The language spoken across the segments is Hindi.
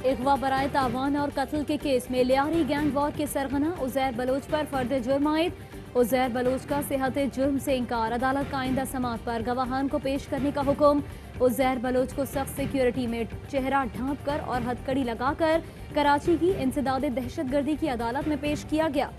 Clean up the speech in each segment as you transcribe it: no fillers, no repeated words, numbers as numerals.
अगवा बराए तावान और कत्ल के केस में लियारी गैंग वॉर के सरगना उजैर बलोच पर फर्द जुर्म आयद। उजैर बलोच का सेहत जुर्म से इंकार, अदालत का आइंदा समाअत पर गवाहान को पेश करने का हुक्म। उजैर बलोच को सख्त सिक्योरिटी में चेहरा ढांप कर और हथकड़ी लगाकर कराची की इंसदाद दहशतगर्दी की अदालत में पेश किया गया।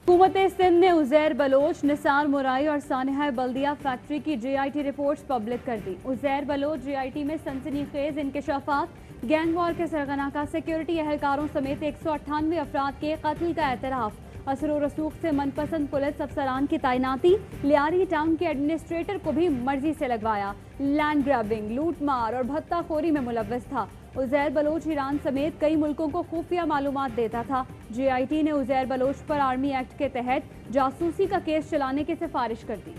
हुकूमत सिंध ने उजैर बलोच, निसार मुराई और सानिहा बल्दिया फैक्ट्री की GIT रिपोर्ट्स पब्लिक कर दी। उजैर बलोच GIT में सनसनीखेज इंकशाफात, गैंग वॉर के सरगना का सिक्योरिटी एहलकारों समेत 198 अफराद के कत्ल का एतराफ, असर रसूख से मनपसंद पुलिस अफसरान की तैनाती, लियारी टाउन के एडमिनिस्ट्रेटर को भी मर्जी से लगवाया, लैंड ग्रैबिंग, लूट मार और भत्ताखोरी में मुलव्वस था। उजैर बलोच ईरान समेत कई मुल्कों को खुफिया मालूमात देता था। GIT ने उजैर बलोच पर आर्मी एक्ट के तहत जासूसी का केस चलाने की सिफारिश कर दी।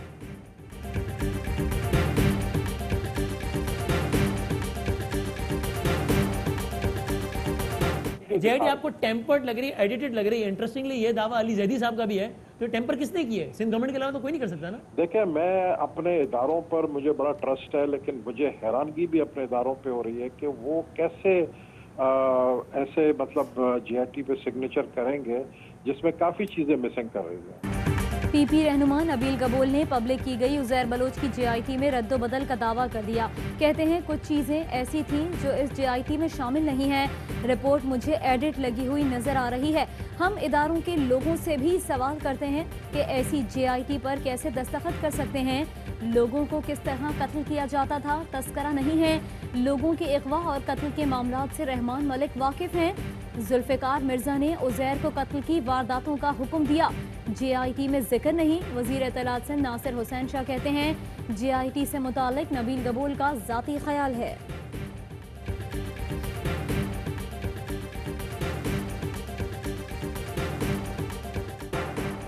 JIT आपको टेम्पर्ड लग रही है, एडिटेड लग रही है। इंटरेस्टिंगली ये दावा अली जैदी साहब का भी है। तो टेम्पर किसने किया है? सिंध गवर्नमेंट के अलावा तो कोई नहीं कर सकता ना। देखिए, मैं अपने इदारों पर मुझे बड़ा ट्रस्ट है, लेकिन मुझे हैरानगी भी अपने इदारों पे हो रही है कि वो कैसे ऐसे मतलब GIT पे सिग्नेचर करेंगे जिसमें काफ़ी चीज़ें मिसिंग कर रही हैं। PP रहनुमा नबील गबोल ने पब्लिक की गई उजैर बलोच की GIT में रद्दो बदल का दावा कर दिया। कहते हैं कुछ चीज़ें ऐसी थीं जो इस GIT में शामिल नहीं है। रिपोर्ट मुझे एडिट लगी हुई नजर आ रही है। हम इदारों के लोगों से भी सवाल करते हैं कि ऐसी GIT पर कैसे दस्तखत कर सकते हैं। लोगों को किस तरह कत्ल किया जाता था तस्करा नहीं है। लोगों के अगवा और कत्ल के मामलात से रहमान मलिक वाकिफ हैं। जुल्फिकार मिर्जा ने उजैर को कत्ल की वारदातों का हुक्म दिया, GIT में जिक्र नहीं। वजीर इत्तलात सिंध नासिर हुसैन शाह कहते हैं GIT से मुतालिक नबील गबोल का जाती ख्याल है।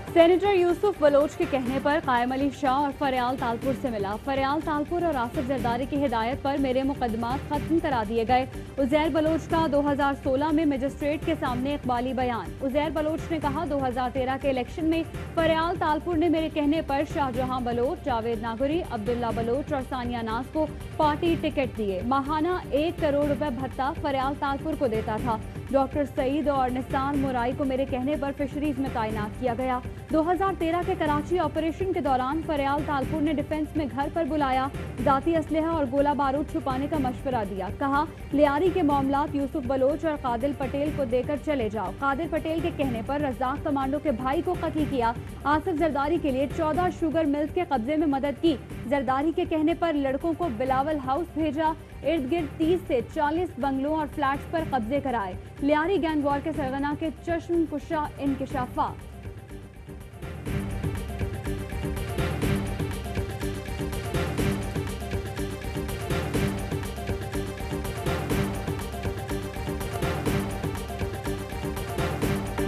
सेनेटर यूसुफ बलोच के कहने पर कायम अली शाह और फरियाल तालपुर से मिला। फरियाल तालपुर और आसिफ जरदारी की हिदायत पर मेरे मुकदमात खत्म करा दिए गए। उजैर बलोच का 2016 में मजिस्ट्रेट के सामने इकबाली बयान। उजैर बलोच ने कहा 2013 के इलेक्शन में फरियाल तालपुर ने मेरे कहने पर शाहजहां बलोच, जावेद नागरी, अब्दुल्ला बलोच और सानिया नाज को पार्टी टिकट दिए। माहाना 1 करोड़ रुपए भत्ता फरियाल तालपुर को देता था। डॉक्टर सईद और निसार मुराई को मेरे कहने पर फिशरीज में तैनात किया गया। 2013 के कराची ऑपरेशन के दौरान फरियाल तालपुर ने डिफेंस में घर पर बुलाया, जाती असलहा और गोला बारूद छुपाने का मशवरा दिया। कहा लियारी के मामलात यूसुफ बलोच और कादिल पटेल को देकर चले जाओ। कादिल पटेल के कहने पर रज़ाक कमांडो के भाई को कत्ल किया। आसिफ जरदारी के लिए 14 शुगर मिल्स के कब्जे में मदद की। जरदारी के कहने पर लड़कों को बिलावल हाउस भेजा। इर्द गिर्द 30 से 40 बंगलों और फ्लैट्स पर कब्जे कराए। लियारी गैंग वॉर के सरगना के चश्म कुशा इंकशाफात।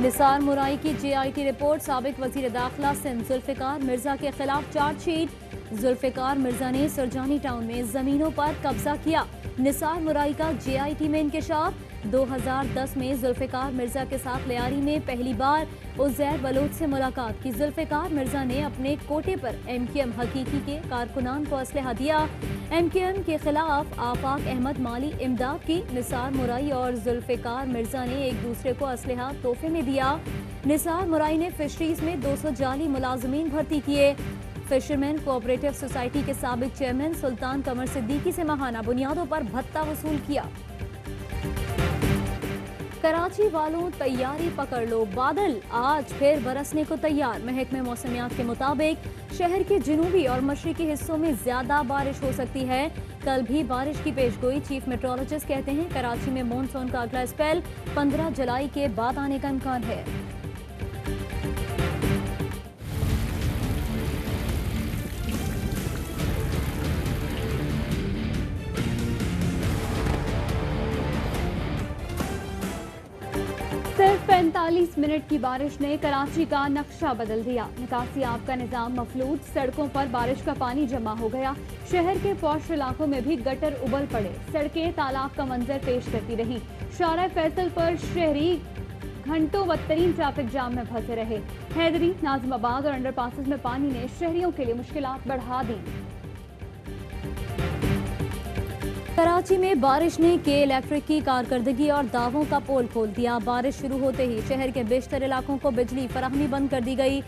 निसार मुराई की GIT रिपोर्ट, साबिक वजीर दाखिला सिंध जुल्फिकार मिर्जा के खिलाफ चार्जशीट। जुल्फिकार मिर्जा ने सुरजानी टाउन में जमीनों पर कब्जा किया। निसार मुराई का GIT में इंकशाफ। 2010 में जुल्फिकार मिर्जा के साथ लियारी में पहली बार उजैर बलोच से मुलाकात की। जुल्फिकार मिर्जा ने अपने कोटे पर MKM हकीकी के कारकुनान को असलहा दिया। MKM के खिलाफ आफाक अहमद माली इमदाद की। निसार मुराई और जुल्फिकार मिर्जा ने एक दूसरे को असलहा तोहफे में दिया। निसार मुराई ने फिशरीज में 200 जाली मुलाजमीन भर्ती किए। फिशरमैन कोऑपरेटिव सोसाइटी के साबिक चेयरमैन सुल्तान कमर सिद्दीकी से माहाना बुनियादों पर भत्ता वसूल किया। कराची वालों तैयारी पकड़ लो, बादल आज फिर बरसने को तैयार। महकमे मौसमियात के मुताबिक शहर के जनूबी और मशरकी हिस्सों में ज्यादा बारिश हो सकती है। कल भी बारिश की पेशगोई। चीफ मेट्रोलॉजिस्ट कहते हैं कराची में मॉनसून का अगला स्पेल 15 जुलाई के बाद आने का इम्कान है। सिर्फ 45 मिनट की बारिश ने कराची का नक्शा बदल दिया। निकासी आब का निजाम मफलूज, सड़कों पर बारिश का पानी जमा हो गया। शहर के पौश इलाकों में भी गटर उबल पड़े। सड़कें तालाब का मंजर पेश करती रही। शारा फैसल पर शहरी घंटों बदतरीन ट्रैफिक जाम में फंसे रहे। हैदरी, नाजिमाबाद और अंडरपासेस में पानी ने शहरियों के लिए मुश्किलात बढ़ा दी। कराची में बारिश ने के इलेक्ट्रिक की कारकर्दगी और दावों का पोल खोल दिया। बारिश शुरू होते ही शहर के बेशतर इलाकों को बिजली फराहमी बंद कर दी गई।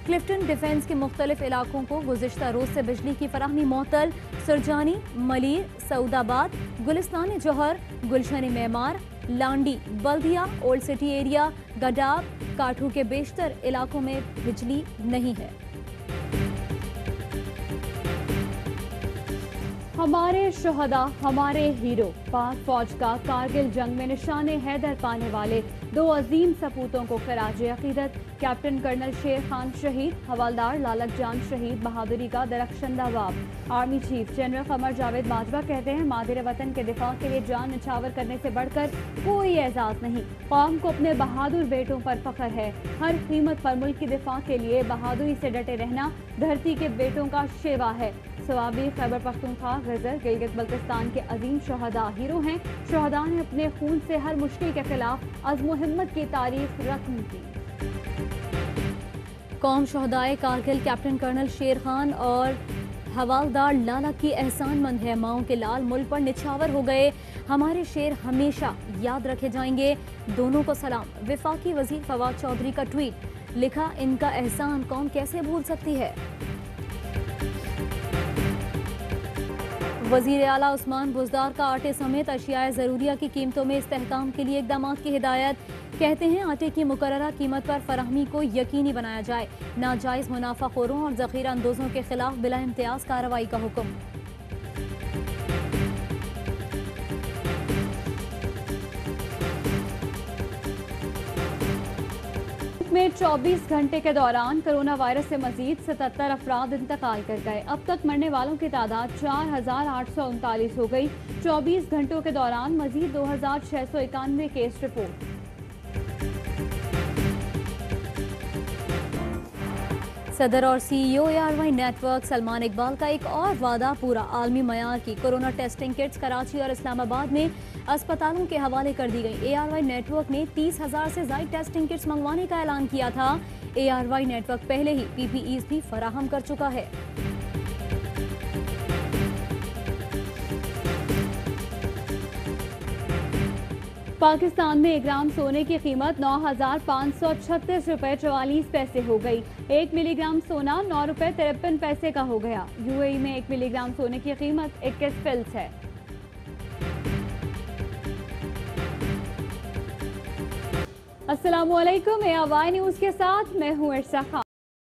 क्लिफ्टन डिफेंस के मुख्तलिफ इलाकों को गुज़िश्ता रोज से बिजली की फराहमी मुअत्तल। सुरजानी, मलीर, सऊदाबाद, गुलिस्तान जौहर, गुलशन मेमार, लांडी, बल्दिया, ओल्ड सिटी एरिया, गडाब, काठू के बेशतर इलाकों में बिजली नहीं है। हमारे शोहदा, हमारे हीरो, पाक फौज का कारगिल जंग में निशाने हैदर पाने वाले 2 अजीम सपूतों को खराजे अकीदत। कैप्टन कर्नल शेर खान शहीद, हवालदार लालक जान शहीद, बहादुरी का दरख्शंदा बाब। Army chief general Qamar Javed Bajwa कहते हैं, मादिर वतन के दिफा के लिए जान निछावर करने से बढ़कर कोई एजाज नहीं। कौम को अपने बहादुर बेटों पर फख्र है। हर कीमत पर मुल्क की दिफा के लिए बहादुरी से डटे रहना धरती के बेटों का शेवा है। सवाबी खैबर पख्तूनख्वा, गजर, गिलगित बल्तिस्तान के अजीम शहदा हीरो हैं। शहदा ने अपने खून से हर मुश्किल के खिलाफ अज़्म हिम्मत की तारीख रकम की। कौम शहदाए कारगिल कैप्टन कर्नल शेर खान और हवालदार लाला की एहसानमंद है। माओं के लाल मुल्क पर निछावर हो गए। हमारे शेर हमेशा याद रखे जाएंगे। दोनों को सलाम। वफाकी वजीर फवाद चौधरी का ट्वीट, लिखा, इनका एहसान कौम कैसे भूल सकती है। वजीर आला उस्मान बुज़दार का आटे समेत अशियाए ज़रूरिया की कीमतों में इस्तेहकाम के लिए इक़दामात की हिदायत। कहते हैं, आटे की मुकर्ररा कीमत पर फराहमी को यकीनी बनाया जाए। नाजायज़ मुनाफाखोरों और ज़ख़ीरा अंदोज़ों के खिलाफ बिला इम्तियाज़ कार्रवाई का हुक्म। में 24 घंटे के दौरान कोरोना वायरस से मजीद 77 अफराद इंतकाल कर गए। अब तक मरने वालों की तादाद 4839 हो गई। 24 घंटों के दौरान मजीद 2691 केस रिपोर्ट। सदर और CEO ARY network Salman Iqbal का एक और वादा पूरा। आलमी मयार की कोरोना टेस्टिंग किट्स कराची और इस्लामाबाद में अस्पतालों के हवाले कर दी गई। ARY नेटवर्क ने 30,000 से ज़ायद टेस्टिंग किट्स मंगवाने का ऐलान किया था। ARY नेटवर्क पहले ही PPEs भी फराहम कर चुका है। पाकिस्तान में 1 ग्राम सोने की कीमत 9,536 रुपए 44 पैसे हो गई। 1 मिलीग्राम सोना 9 रुपए 53 पैसे का हो गया। UAE में 1 मिलीग्राम सोने की कीमत 21 फिल्स है। अस्सलामुअलैकुम, ARY न्यूज़ के साथ मैं हूँ इरसा खान।